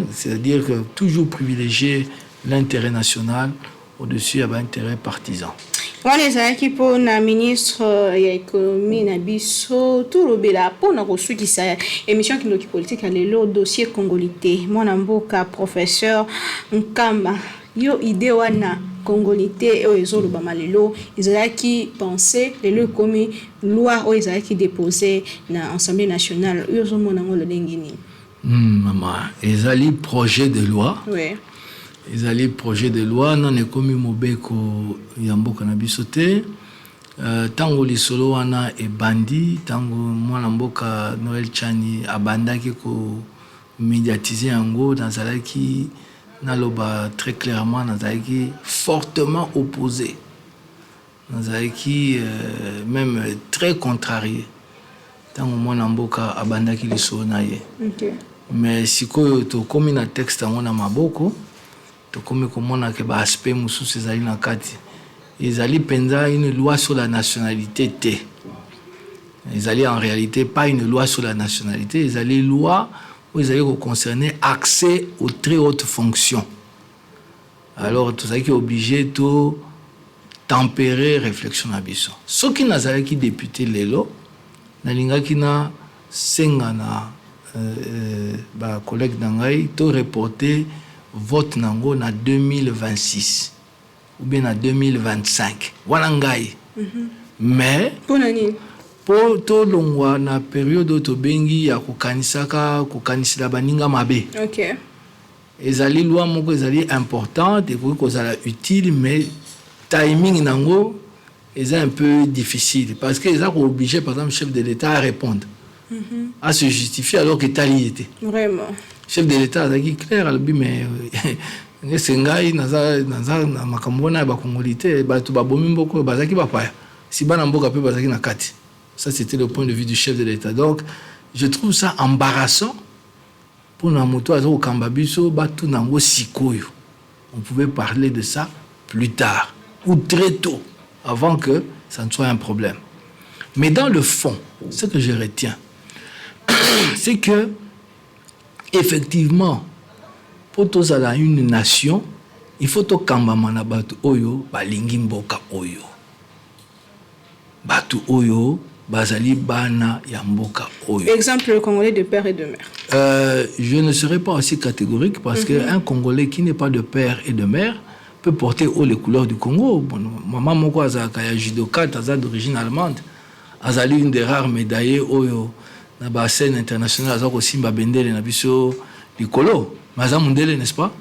C'est-à-dire que toujours privilégier l'intérêt national au-dessus de l'intérêt partisan. Quand les acquis pour la ministre de l'économie Nabiso, tout le bela pour nous reçu qui ça émission qui nous politique à le dossier congolais. Mon amboka professeur Nkamba yo idée wana congolais au ezolo bamalelo ils penser le comme loi au ils déposé na Assemblée nationale yo zo mona ngolo lengini. Maman, ils projet de loi. Oui. Ils allaient projet de loi non ekomi mobeko yamboka na bisote tango lisolo wana e bandi tango mwana mboka Noël Chani abandaki ko médiatiser yango dans alaki naloba très clairement nazalaki fortement opposé, nazalaki même très contrarié ntango mwana mboka abandaki liso na ye. Mais sikoyo tokomi na texte yango na maboko tokomi komona ke baaspect mosusu ezali na kati, ezali penza une loi sur la nationalité te, ezali en réalité pas une loi sur la nationalité, ezali loi où ezali concerner accès aux très hautes fonctions. Alors tozalaki obligé to tempérer réflexion na biso soki nazalaki député lelo nalingaki na senga na ba collègue nangai to reporter vote nango na 2026 ou bien na 2025 wana ngai. Mais po to longwa na période to bengi ya kokanisila baninga mabe. OK. Ezali loi moko ezali importante et pour kozala utile, mais timing nango est un peu difficile parce que ils ont obligé par exemple le chef de l'État à répondre, à se justifier alors que tali était. Vraiment. Chef de l'État a dit clair albi mais ngai naza na makambo na ba congolité ba to ba bomi mboko bazaki ba paya si bana mboka pe bazaki na kati. Ça c'était le point de vue du chef de l'État. Donc je trouve ça embarrassant. On pouvait parler de ça plus tard ou très tôt, avant que ça ne soit un problème. Mais dans le fond, ce que je retiens, c'est que effectivement, pour tous à une nation, il faut que kambamana batu oyo balingi mboka oyo, batu oyo bazali bana ya mboka oyo. Exemple congolais de père et de mère. Je ne serai pas aussi catégorique parce qu'un Congolais qui n'est pas de père et de mère peut porter haut les couleurs du Congo. Bon, maman moko azaka ya judoka taza d'origine allemande, azali une des rares médaillés oyo na ba scène internationale azako simba bendele na biso likolo. Maza mundele, n'est-ce pas?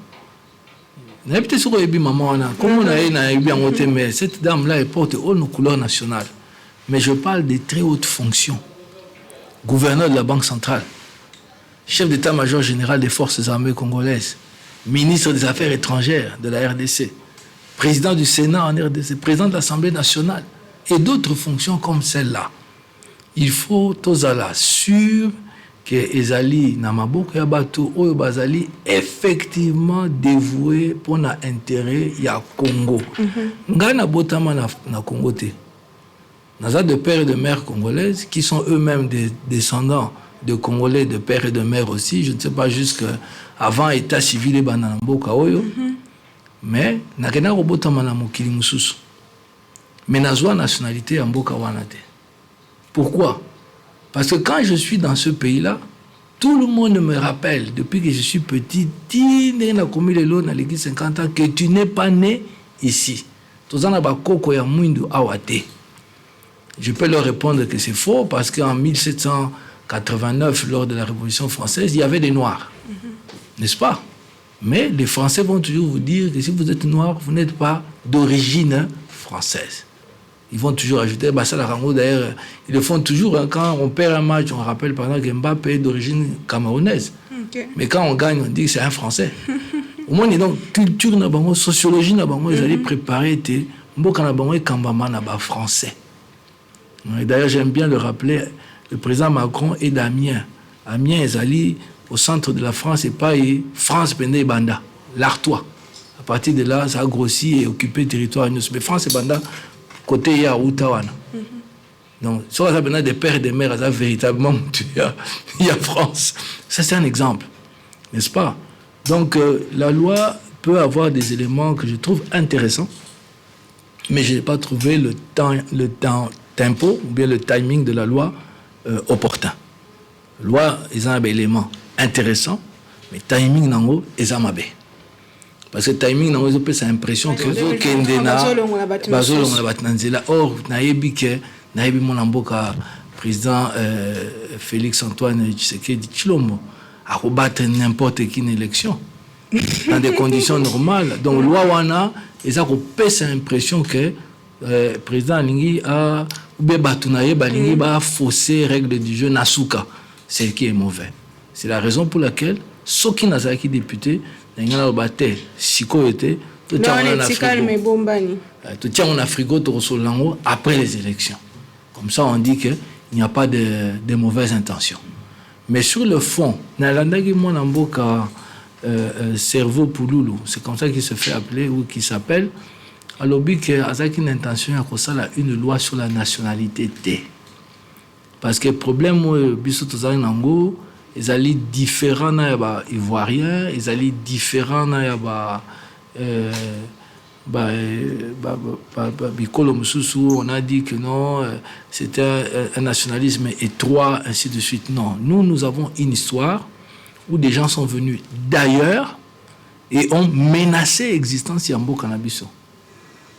Na peut-être sur ebi maman wana comme on a na ebi en côté, mais cette dame là elle porte haut nos couleurs nationales. Mais je parle des très hautes fonctions. Gouverneur de la Banque centrale, chef d'état-major général des forces armées congolaises, ministre des Affaires étrangères de la RDC, président du Sénat en RDC, président de l'Assemblée nationale et d'autres fonctions comme celle-là. Il faut tozala sûr que ezali na maboko ya bato oyo bazali effectivement dévoué pour na intérêt ya Congo. Ngana botama na Congo te. Naza de pères et de mères congolaises qui sont eux-mêmes des descendants de Congolais, de pères et de mères aussi. Je ne sais pas jusqu'avant état civil et banamboka oyo. Mais nakena robota mana mokili mususu. Mais nazwa nationalité ya mboka wana te. Pourquoi? Parce que quand je suis dans ce pays-là, tout le monde me rappelle, depuis que je suis petit, na komi lelo na leki 50 ans, que tu n'es pas né ici. Tozana ba koko ya mwindu awate. Je peux leur répondre que c'est faux parce qu'en 1789, lors de la Révolution française, il y avait des Noirs. N'est-ce pas? Mais les Français vont toujours vous dire que si vous êtes noir, vous n'êtes pas d'origine française. Ils vont toujours ajouter, bah ça la rango d'ailleurs, ils le font toujours hein, quand on perd un match, on rappelle par exemple que Mbappé est d'origine camerounaise. Okay. Mais quand on gagne, on dit que c'est un Français. Au moins, donc, culture, sociologie, ils allaient préparer, mboka na bango kambama na ba français. D'ailleurs, j'aime bien le rappeler, le président Macron est d'Amiens. Amiens est allé au centre de la France et pas France Pendé Banda, l'Artois. À partir de là, ça a grossi et occupé le territoire. Mais France et Banda, côté ya Outawana. Donc, ça a des pères et des mères, ça véritablement, il y a France. Ça, c'est un exemple, n'est-ce pas? Donc, la loi peut avoir des éléments que je trouve intéressants, mais je n'ai pas trouvé le tempo ou bien le timing de la loi opportun. Loi est un élément intéressant, mais timing nango est un mabe. Parce que timing nango c'est l'impression que or naebi mon mboka président Félix Antoine Tshisekedi Tshilombo a rebattre n'importe qui une élection dans des conditions normales. Donc loi wana eza ko pesa l'impression que président Lingi a ou bien batunaye balingi ba fausser règles du jeu nasuka, c'est qui est mauvais. C'est la raison pour laquelle ceux qui n'ont pas député ndenge bate siko était tout tient en frigo to solango après les élections. Comme ça on dit que il n'y a pas de mauvaises intentions. Mais sur le fond, nalandaki mona mboka cerveau pouloulou, c'est comme ça qu'il se fait appeler ou qu'il s'appelle. Alors que azaki une intention à kosala une loi sur la nationalité T. Parce que le problème biso tozali nango ezali différent na ya ba ivoirien, ezali différent na ya bikolo mususu, on a dit que non, c'était un nationalisme étroit, ainsi de suite. Non, nous avons une histoire où des gens sont venus d'ailleurs et ont menacé l'existence de Yambo Cannabiso.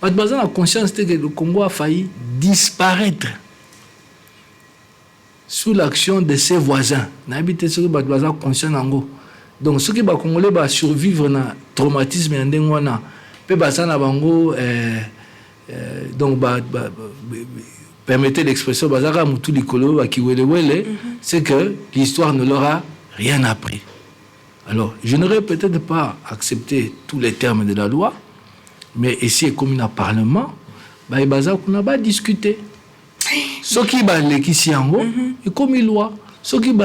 La conscience que le Congo a failli disparaître sous l'action de ses voisins. Donc, ceux qui sont Congolais vont survivre à traumatisme et donc, permettez l'expression, c'est que l'histoire ne leur a rien appris. Alors, je n'aurais peut-être pas accepté tous les termes de la loi, mais ici, comme un parlement, on n'a pas discuté. Ce qui est comme une loi, ce qui est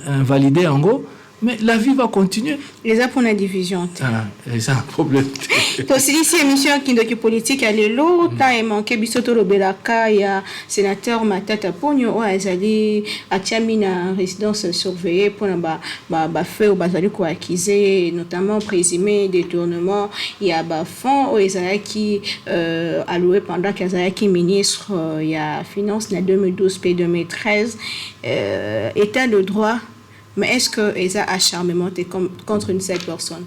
invalidé en gros, mais la vie va continuer. Les pour la division. C'est un problème. Donc, si ici, émission qui est politique, elle est lourde, il manque Bissoto Lobelaka, il y a sénateur Matata Pogno, Azali, Atiamina, résidence surveillée pour la fait ou Bazali quoi acquisé, notamment présumé détournement. Il y a fonds où Ezalaki alloué pendant qu'Azalaki ministre, il y a finance, 2012 puis 2013, état de droit. Mais est-ce que les acharnements contre une seule personne?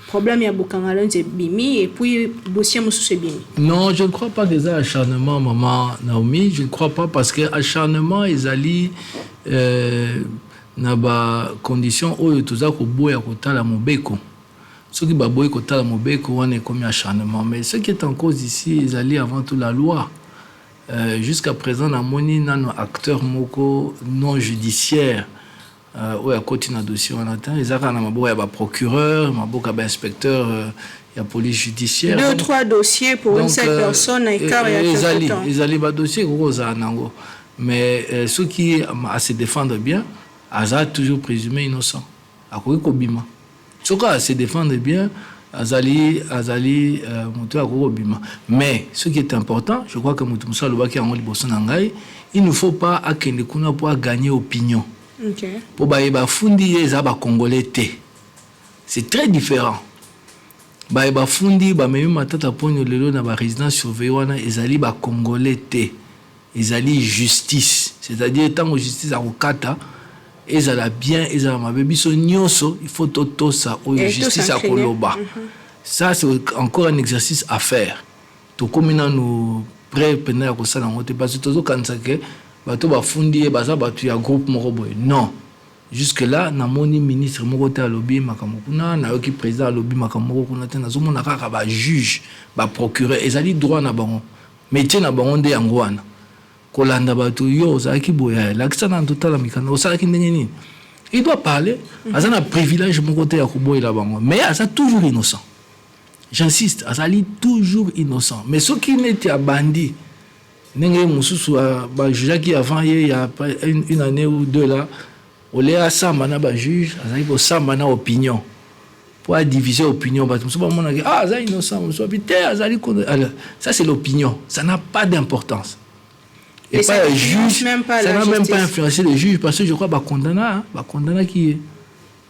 Problème, il y a beaucoup de bimi et puis dossier monsieur bimi. Non, je ne crois pas des acharnements, maman Naomi. Je ne crois pas parce que acharnement ils allient na ba condition où tout ça ko boya ko tala mobeko. Ceux qui ba boya ko tala mobeko on est comme acharnement. Mais ce qui est en cause ici, ils allient avant tout la loi. Jusqu'à présent, na moni nano acteur moko non judiciaire. Où à côté d'un dossier on attend ils ont un procureur un inspecteur il y a police judiciaire 2-3 dossiers pour une seule personne et ils allaient pas dossier mais ceux qui se défendent bien ont toujours présumé innocent à quoi kobima ceux qui se défendent bien azali mais ce qui est important, je crois que Mutumsa Lobaki en liboso nangai, il ne faut pas akende kuna pour gagner opinion. Okay. Pour ba fundi ezaba congolais té. C'est très différent. Ba fundi ba memi matata ponyo lelo na ba résidence surveillée wana ezali ba congolais té. Ezali justice, c'est-à-dire tant justice a okata ezala bien ezala mabe biso nyonso il faut toto ça o justice a koloba. Ça c'est encore un exercice à faire. To komina nous prêt pendant ko ça na ngote parce que tozo kanisa ke bato bafundi e baza bato ya groupe moko boy. Non. Jusque là na moni ministre moko te alobi makambo kuna na yoki président alobi makambo kuna te na zomona kaka ba juge ba procureur ezali droit na bango. Métier na bango nde yango wana. Kolanda bato yo ozaki boya lakisa na total mikana osalaki ndenge nini. Il doit parler asa na privilège moko te ya koboyela bango mais asa toujours innocent. J'insiste, azali toujours innocent. Mais ce qui n'était à bandit, n'engé mususu ba juge qui avant il y a une année ou deux là, on les a ça mana ba juge, azali pour ça mana opinion. Pour diviser opinion, ba mususu ba mona ah azali innocent, mususu bité azali ça c'est l'opinion, ça n'a pas d'importance. Et pas le juge, ça n'a même pas influencé le juge parce que je crois ba condamna qui est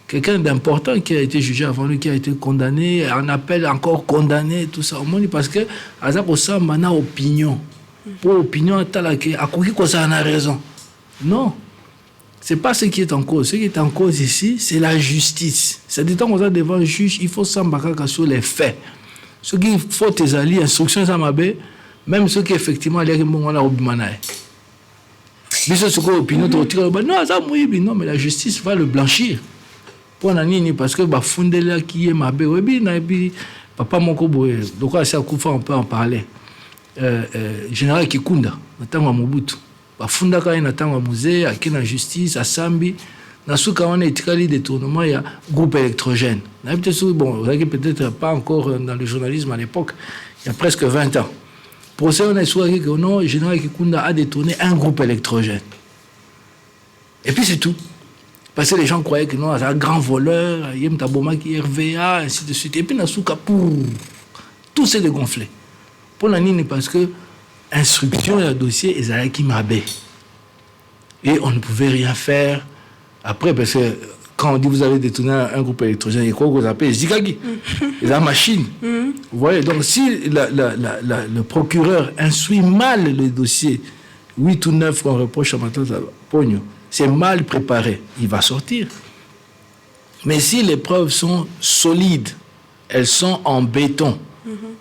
quelqu'un d'important qui a été jugé avant lui, qui a été condamné, en appel encore condamné, tout ça. Au moins, parce que, à ça, ça, on a opinion. Pour opinion, à quoi ça a raison. Non. C'est pas ce qui est en cause. Ce qui est en cause ici, c'est la justice. C'est-à-dire, quand on est devant le juge, il faut s'embarquer sur les faits. Ce qu'il faut, tes alliés, instructions, ça m'a bé, même ceux qui, effectivement, il y a un obimanaï. Mais ce qu'on opinion, non, ça non, mais la justice va le blanchir. Parce que Bafundela qui est ma bé, papa moko boye, donc à ça on peut en parler. Général Kikunda, natanga Mobutu. Bafunda ka natanga musée, à la justice, à Sambi, Nasuka, on a établi des tournements, il y a groupe électrogène. Bon, vous avez peut-être pas encore dans le journalisme à l'époque, il y a presque 20 ans. Pour ça, on a souhaité que non, le général Kikunda a détourné un groupe électrogène. Et puis c'est tout. Parce que les gens croyaient que non, c'est un grand voleur, Yem Taboma qui est RVA, ainsi de suite. Et puis Nasuka, tout s'est dégonflé. Pour la Nini, parce que instruction et le dossier, ils allaient qui m'abaient. Et on ne pouvait rien faire. Après, parce que quand on dit vous avez détourné un groupe électrogène, il y a quoi que vous appelez Zikagi, la machine. Vous voyez, donc si le procureur instruit mal le dossier, 8 ou 9 qu'on reproche à Matata Pogno, c'est mal préparé, il va sortir. Mais si les preuves sont solides, elles sont en béton,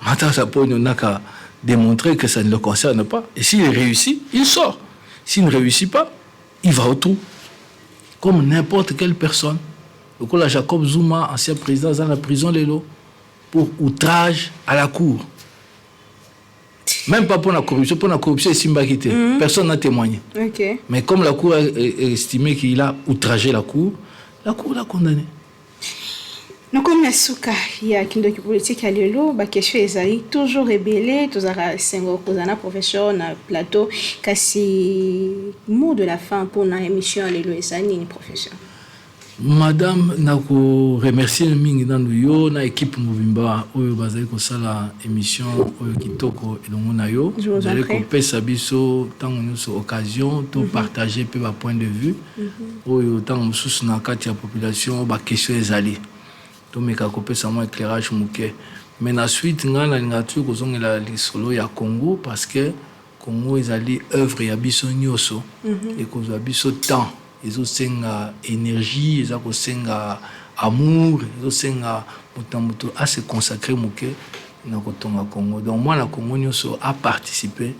Matata Pogno n'a qu'à démontrer que ça ne le concerne pas. Et s'il réussit, il sort. S'il ne réussit pas, il va au trou. Comme n'importe quelle personne. Donc là, Jacob Zuma, ancien président, dans la prison Lelo, pour outrage à la cour. Même pas pour la corruption, c'est Simbakité. Personne n'a témoigné. Okay. Mais comme la cour a estimé qu'il a outragé la cour l'a condamné. Donc, comme la souka, il y a une politique à l'élo, bah, question est toujours rébellé, tous les 5 professeur na plateau, kasi mot de la fin pour la émission à l'élo et une profession. Madame, nako remercier mingi nanu yo na équipe Mobimba oyo bazali ko sala émission oyo kitoko elongo na yo. Bazali ko pesa biso tango nyonso occasion to partager pe ba point de vue. Oyo tango mususu na kati ya population ba question ezali. To meka ko pesa mo éclairage muke. Mais na suite ngana ngatu ko zongela lisolo ya Congo parce que Congo ezali œuvre ya biso nyoso et ko za biso temps. Ils ont énergie, ils ont amour, ils ont à se consacrer au Congo. Donc moi, la Congo a participé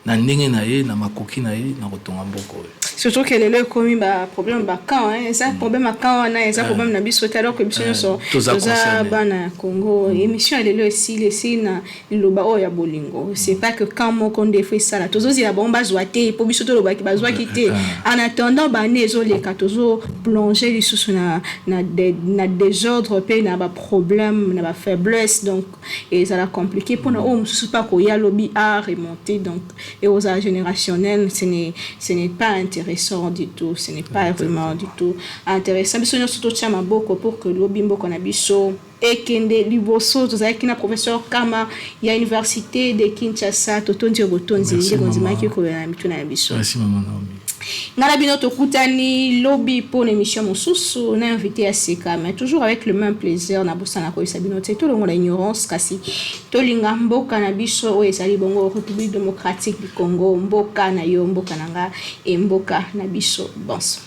na ndenge na ye na makoki na ye na kotonga mboko. Surtout que le commis ba problème ba quand hein, ça problème quand on a ça problème na biso alors que biso so za bana Congo émission elle est aussi les na loba o ya bolingo. C'est pas que quand mon konde fait ça là tozozi la bomba zoité pour biso to loba ki bazwa kité en attendant ba nezo les katozo plonger les sous na désordre pe na ba problème na ba faiblesse donc et ça la compliqué pour na o sous pas ko ya lobby a remonter donc et aux âges générationnels ce n'est pas intéressant du tout, ce n'est pas vraiment du tout intéressant. Mais nous surtout chama beaucoup pour que l'obimbo qu'on a biso et kende liboso tous avec un professeur Kama il y a université de Kinshasa totonzi botonzi ndiko ki ko na mituna biso. Merci maman Naomi. Ngala bino tokutani lobby pour l'émission Mosusu na invité à Seka mais toujours avec le même plaisir na bosana ko sabino te tout le monde ignorance kasi tolinga mboka na biso o ezali bongo République démocratique du Congo mboka na yo mboka nanga et mboka na biso bonso.